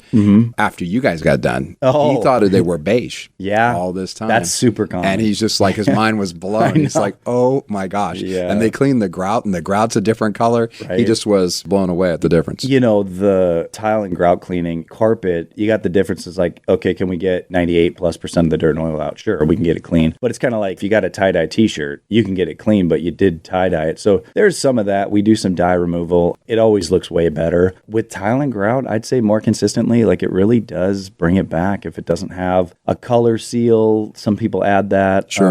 after you guys got done. Oh. He thought they were beige all this time. That's super common. And he's just like, his mind was blown. He's like, oh my gosh. Yeah. And they cleaned the grout, and the grout's a different color. Right. He just was blown away at the difference. The tile and grout cleaning, carpet, you got the differences like, okay, can we get 98+% of the dirt and oil out? Sure, we can get it clean. But it's kind of like if you got a tie-dye t-shirt, you can get it clean, but you did tie-dye it. So there's some of that. We do some dye removal. It always looks way better. With tile and grout, I'd say more consistently, like it really does bring it back. If it doesn't have a color seal, some people add that. Sure.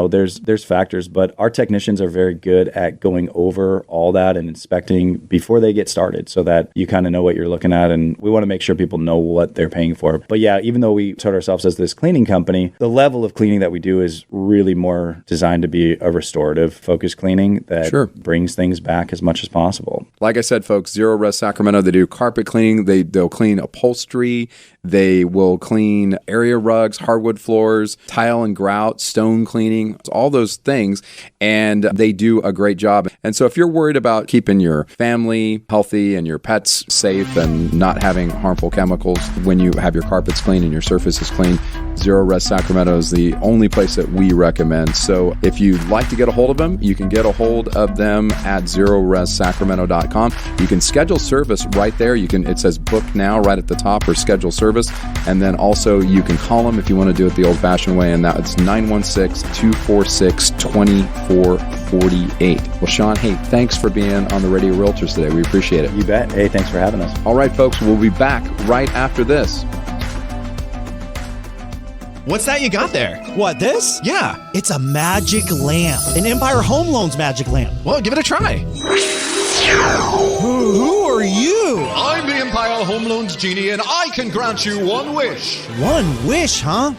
There's factors, but our technicians are very good at going over all that and inspecting before they get started so that you kind of know what you're looking at. And we want to make sure people know what they're paying for. But yeah, even though we start ourselves as this cleaning company, the level of cleaning that we do is really more designed to be a restorative focused cleaning that brings things back as much as possible. Like I said, folks, Zerorez Sacramento, they do carpet cleaning. They'll clean upholstery. They will clean area rugs, hardwood floors, tile and grout, stone cleaning, all those things. And they do a great job. And so if you're worried about keeping your family healthy and your pets safe and not having harmful chemicals when you have your carpets clean and your surfaces clean, Zerorez Sacramento is the only place that we recommend. So if you'd like to get a hold of them, you can get a hold of them at ZerorezSacramento.com. You can schedule service right there. It says book now right at the top, or schedule service. And then also you can call them if you want to do it the old-fashioned way, and that's 916-246-2448. Well, Sean, hey, thanks for being on the Radio Realtors today. We appreciate it. You bet. Hey, thanks for having us. All right, folks, we'll be back right after this. what's that you got there? What, this? Yeah. It's a magic lamp. An Empire Home Loans magic lamp. Well, give it a try. Who are you? I'm the Empire Home Loans Genie, and I can grant you one wish. One wish, huh?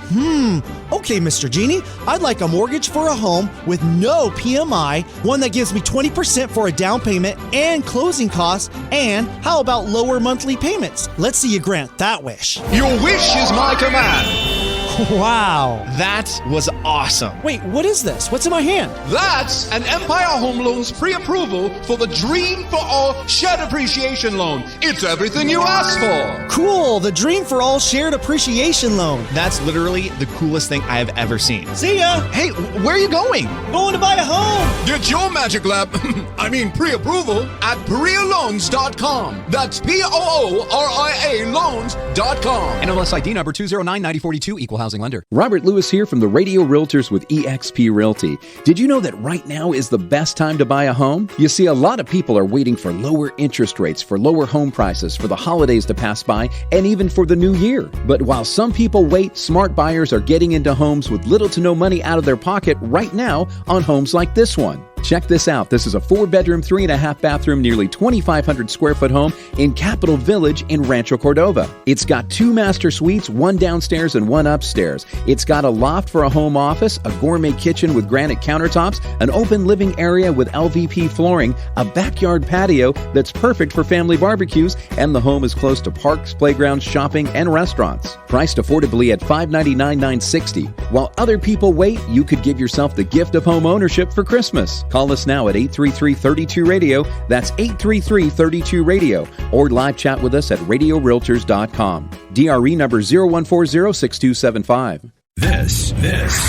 Okay, Mr. Genie. I'd like a mortgage for a home with no PMI, one that gives me 20% for a down payment and closing costs, and how about lower monthly payments? Let's see you grant that wish. Your wish is my command. Wow. That was awesome. Wait, what is this? What's in my hand? That's an Empire Home Loans pre-approval for the Dream for All Shared Appreciation Loan. It's everything you asked for. Cool, the Dream for All Shared Appreciation Loan. That's literally the coolest thing I have ever seen. See ya. Hey, where are you going? Going to buy a home. Get your magic lab, pre-approval at PooRiaLoans.com. That's POORIA loans.com. NMLS ID number 2099042, equal housing lender. Robert Lewis here from the Radio Realtors with eXp Realty. Did you know that right now is the best time to buy a home? You see, a lot of people are waiting for lower interest rates, for lower home prices, for the holidays to pass by, and even for the new year. But while some people wait, smart buyers are getting into homes with little to no money out of their pocket right now on homes like this one. Check this out. This is a 4-bedroom, 3.5 bathroom, nearly 2,500 square foot home in Capitol Village in Rancho Cordova. It's got 2 master suites, 1 downstairs and 1 upstairs. It's got a loft for a home office, a gourmet kitchen with granite countertops, an open living area with LVP flooring, a backyard patio that's perfect for family barbecues, and the home is close to parks, playgrounds, shopping, and restaurants. Priced affordably at $599,960. While other people wait, you could give yourself the gift of home ownership for Christmas. Call us now at 833-32-RADIO. That's 833-32-RADIO. Or live chat with us at radiorealtors.com. DRE number 0140-6275. This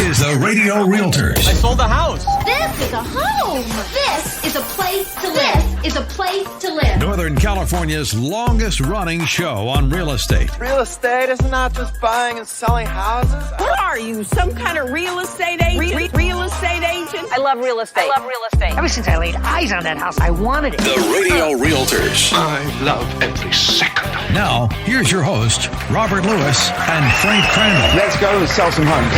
is the Radio Realtors. I sold the house. This is a home. This is a place to live. This is a place to live. Northern California's longest running show on real estate. Real estate is not just buying and selling houses. What are you, some kind of real estate agent? Real estate agent? I love real estate. Ever since I laid eyes on that house, I wanted it. The Radio Realtors. I love every second. Now, here's your host, Robert Lewis and Frank Crandall. Let's go and sell some homes.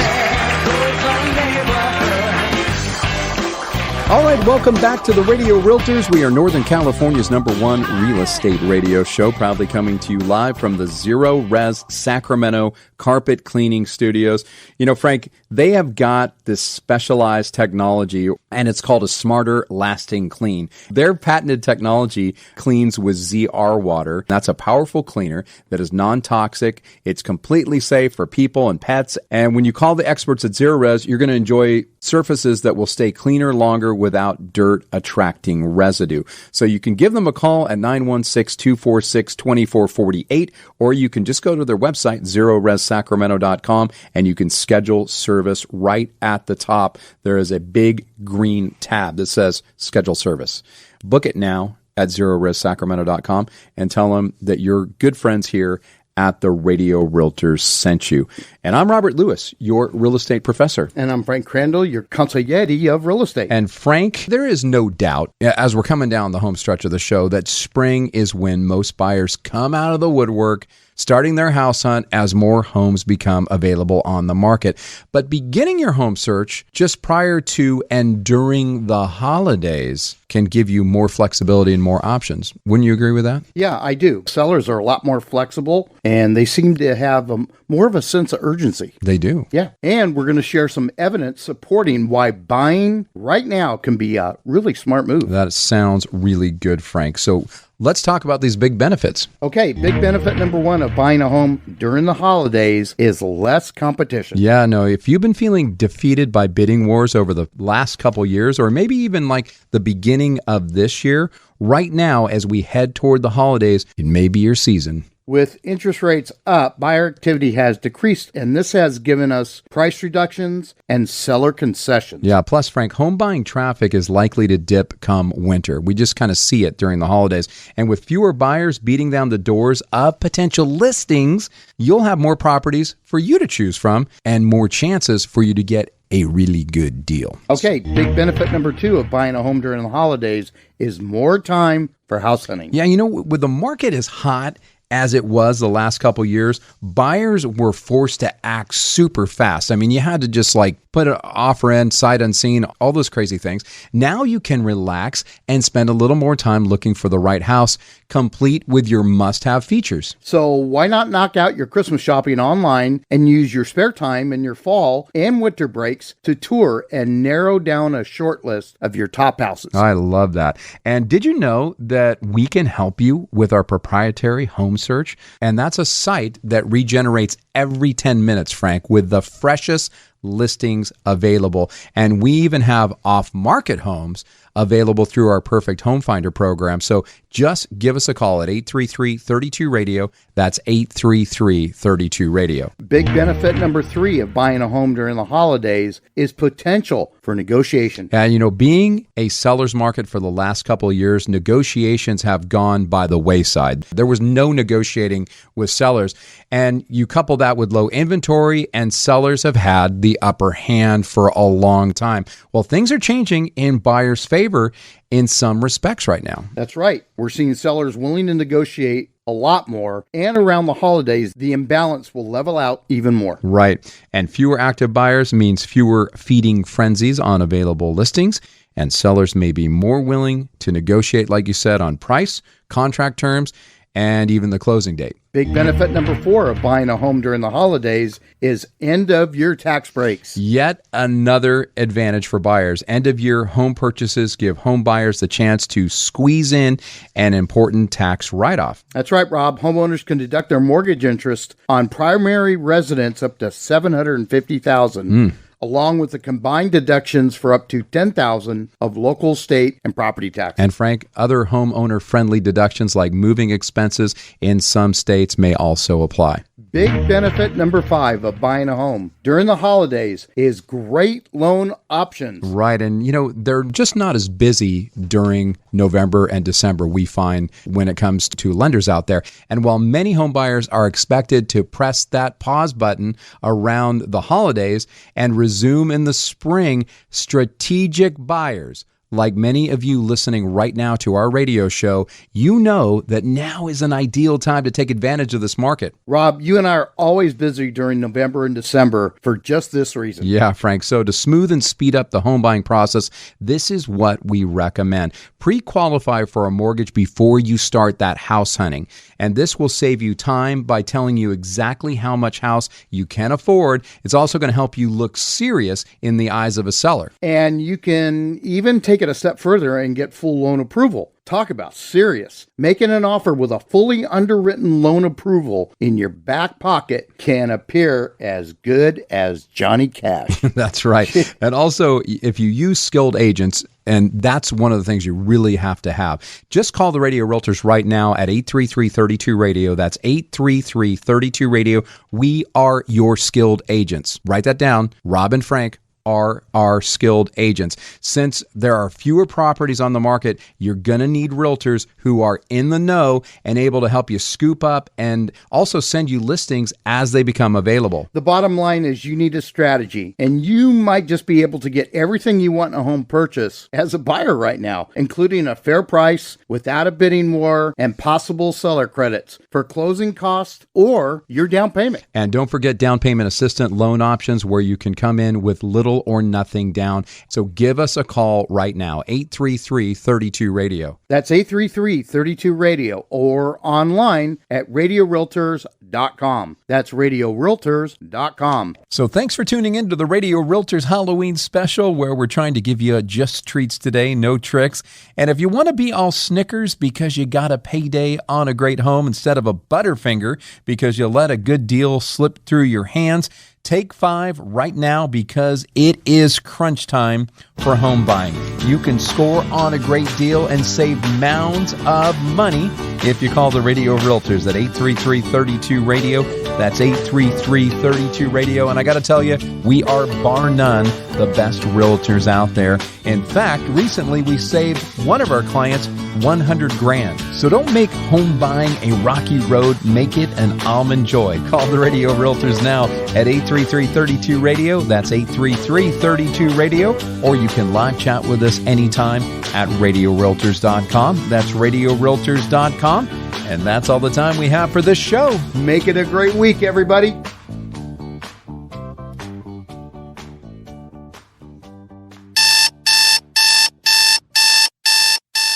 All right, welcome back to the Radio Realtors. We are Northern California's #1 real estate radio show, proudly coming to you live from the Zerorez Sacramento Carpet Cleaning Studios. You know, Frank, they have got this specialized technology, and it's called a Smarter Lasting Clean. Their patented technology cleans with ZR water. That's a powerful cleaner that is non-toxic. It's completely safe for people and pets. And when you call the experts at Zerorez, you're going to enjoy surfaces that will stay cleaner longer without dirt attracting residue. So you can give them a call at 916-246-2448, or you can just go to their website, ZerorezSacramento.com, and you can schedule service right at the top. There is a big green tab that says schedule service. Book it now at ZerorezSacramento.com and tell them that your good friends here at the Radio Realtors sent you. And I'm Robert Lewis, your real estate professor. And I'm Frank Crandall, your consigliere of real estate. And Frank, there is no doubt, as we're coming down the home stretch of the show, that spring is when most buyers come out of the woodwork, starting their house hunt as more homes become available on the market. But beginning your home search just prior to and during the holidays can give you more flexibility and more options. Wouldn't you agree with that? Yeah, I do. Sellers are a lot more flexible, and they seem to have more of a sense of urgency. They do. Yeah. And we're going to share some evidence supporting why buying right now can be a really smart move. That sounds really good, Frank. So let's talk about these big benefits. Okay, big benefit number 1 of buying a home during the holidays is less competition. Yeah, no, if you've been feeling defeated by bidding wars over the last couple years, or maybe even like the beginning of this year, right now as we head toward the holidays, it may be your season. With interest rates up, buyer activity has decreased, and this has given us price reductions and seller concessions. Yeah, plus, Frank, home buying traffic is likely to dip come winter. We just kind of see it during the holidays. And with fewer buyers beating down the doors of potential listings, you'll have more properties for you to choose from and more chances for you to get a really good deal. Okay, big benefit number 2 of buying a home during the holidays is more time for house hunting. Yeah, you know, when the market is hot as it was the last couple years, buyers were forced to act super fast. I mean, you had to just like put an offer in, sight unseen, all those crazy things. Now you can relax and spend a little more time looking for the right house, complete with your must-have features. So why not knock out your Christmas shopping online and use your spare time in your fall and winter breaks to tour and narrow down a short list of your top houses? I love that. And did you know that we can help you with our proprietary home search? And that's a site that regenerates every 10 minutes, Frank, with the freshest listings available. And we even have off-market homes available through our Perfect Home Finder program. So just give us a call at 833-32-RADIO. That's 833-32-RADIO. Big benefit number 3 of buying a home during the holidays is potential for negotiation. And, you know, being a seller's market for the last couple of years, negotiations have gone by the wayside. There was no negotiating with sellers. And you couple that with low inventory, and sellers have had the upper hand for a long time. Well, things are changing in buyers' favor in some respects right now. That's right. We're seeing sellers willing to negotiate a lot more, and around the holidays, the imbalance will level out even more. Right. And fewer active buyers means fewer feeding frenzies on available listings, and sellers may be more willing to negotiate, like you said, on price, contract terms, and even the closing date. Big benefit number 4 of buying a home during the holidays is end-of-year tax breaks. Yet another advantage for buyers. End-of-year home purchases give home buyers the chance to squeeze in an important tax write-off. That's right, Rob. Homeowners can deduct their mortgage interest on primary residence up to $750,000. Along with the combined deductions for up to $10,000 of local, state, and property taxes. And Frank, other homeowner-friendly deductions like moving expenses in some states may also apply. Big benefit number 5 of buying a home during the holidays is great loan options. Right, and you know, they're just not as busy during November and December, we find, when it comes to lenders out there. And while many home buyers are expected to press that pause button around the holidays and resume in the spring, strategic buyers, like many of you listening right now to our radio show, you know that now is an ideal time to take advantage of this market. Rob, you and I are always busy during November and December for just this reason. Yeah, Frank. So to smooth and speed up the home buying process, this is what we recommend. Pre-qualify for a mortgage before you start that house hunting. And this will save you time by telling you exactly how much house you can afford. It's also going to help you look serious in the eyes of a seller. And you can even take it a step further and get full loan approval. Talk about serious. Making an offer with a fully underwritten loan approval in your back pocket can appear as good as Johnny Cash. That's right. And also, if you use skilled agents, and that's one of the things you really have to have, just call the Radio Realtors right now at 833-32-RADIO. That's 833-32-RADIO. We are your skilled agents. Write that down. Rob and Frank are our skilled agents. Since there are fewer properties on the market, you're going to need realtors who are in the know and able to help you scoop up and also send you listings as they become available. The bottom line is you need a strategy, and you might just be able to get everything you want in a home purchase as a buyer right now, including a fair price without a bidding war and possible seller credits for closing costs or your down payment. And don't forget down payment assistant loan options where you can come in with little or nothing down. So give us a call right now, 833-32-RADIO. That's 833-32-RADIO or online at radiorealtors.com. That's radiorealtors.com. So thanks for tuning in to the Radio Realtors Halloween special, where we're trying to give you just treats today, no tricks. And if you want to be all Snickers because you got a payday on a great home instead of a Butterfinger because you let a good deal slip through your hands, take 5 right now because it is crunch time for home buying. You can score on a great deal and save mounds of money if you call the Radio Realtors at 833-32-RADIO. That's 833-32-RADIO. And I got to tell you, we are bar none the best realtors out there. In fact, recently we saved one of our clients $100,000. So don't make home buying a rocky road. Make it an almond joy. Call the Radio Realtors now at 833 833-32-RADIO. That's 833-32-RADIO. Or you can live chat with us anytime at RadioRealtors.com. That's RadioRealtors.com. And that's all the time we have for this show. Make it a great week, everybody.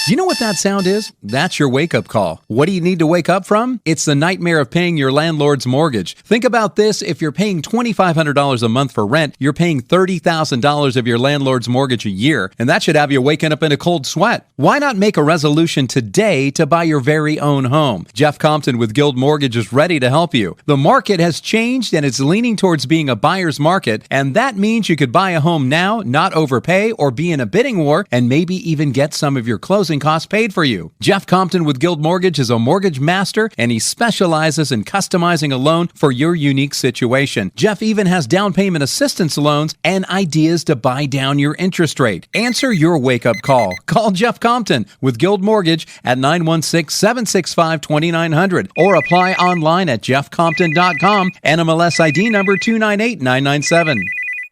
Do you know what that sound is? That's your wake-up call. What do you need to wake up from? It's the nightmare of paying your landlord's mortgage. Think about this. If you're paying $2,500 a month for rent, you're paying $30,000 of your landlord's mortgage a year, and that should have you waking up in a cold sweat. Why not make a resolution today to buy your very own home? Jeff Compton with Guild Mortgage is ready to help you. The market has changed, and it's leaning towards being a buyer's market, and that means you could buy a home now, not overpay, or be in a bidding war, and maybe even get some of your closing costs paid for you. Jeff Compton with Guild Mortgage is a mortgage master, and he specializes in customizing a loan for your unique situation. Jeff even has down payment assistance loans and ideas to buy down your interest rate. Answer your wake-up call. Call Jeff Compton with Guild Mortgage at 916-765-2900 or apply online at jeffcompton.com, NMLS ID number 298997.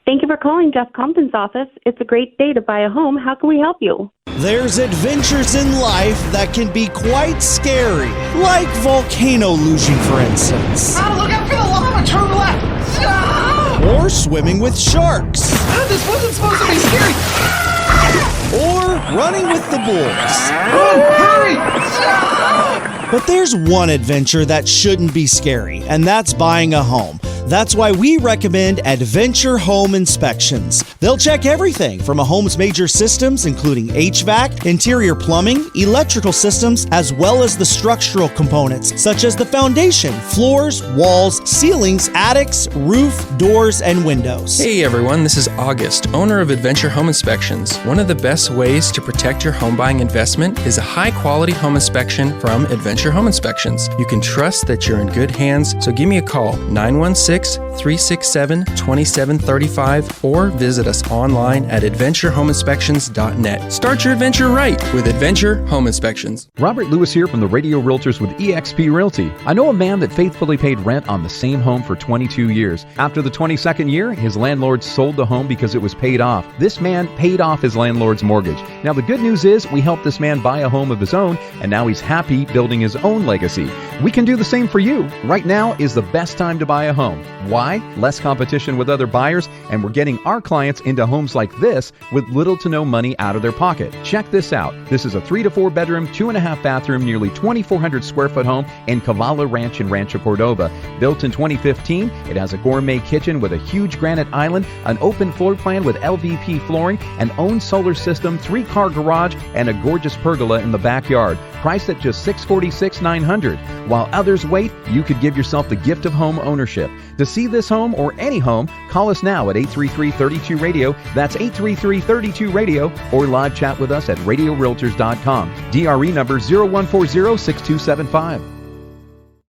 Thank you for calling Jeff Compton's office. It's a great day to buy a home. How can we help you? There's adventures in life that can be quite scary, like volcano luging, for instance. Look out for the lava, turn left! Or swimming with sharks. This wasn't supposed to be scary! Or running with the bulls. Run, hurry! But there's one adventure that shouldn't be scary, and that's buying a home. That's why we recommend Adventure Home Inspections. They'll check everything from a home's major systems, including HVAC, interior plumbing, electrical systems, as well as the structural components, such as the foundation, floors, walls, ceilings, attics, roof, doors, and windows. Hey everyone, this is August, owner of Adventure Home Inspections. One of the best ways to protect your home buying investment is a high-quality home inspection from Adventure Home Inspections. You can trust that you're in good hands, so give me a call, 916-367-2735, or visit us online at adventurehomeinspections.net. Start your adventure right with Adventure Home Inspections. Robert Lewis here from the Radio Realtors with eXp Realty. I know a man that faithfully paid rent on the same home for 22 years. After the 22nd year, his landlord sold the home because it was paid off. This man paid off his landlord's mortgage. Now the good news is we helped this man buy a home of his own, and now he's happy building his own legacy. We can do the same for you. Right now is the best time to buy a home. Why? Less competition with other buyers, and we're getting our clients into homes like this with little to no money out of their pocket. Check this out. This is a 3 to 4 bedroom, 2.5 bathroom, nearly 2,400 square foot home in Cavala Ranch in Rancho Cordova. Built in 2015, it has a gourmet kitchen with a huge granite island, an open floor plan with LVP flooring, an own solar system, 3-car garage, and a gorgeous pergola in the backyard. Priced at just $646,900. While others wait, you could give yourself the gift of home ownership. To see this home or any home, call us now at 833-32-RADIO. That's 833-32-RADIO, or live chat with us at RadioRealtors.com. DRE number 0140-6275.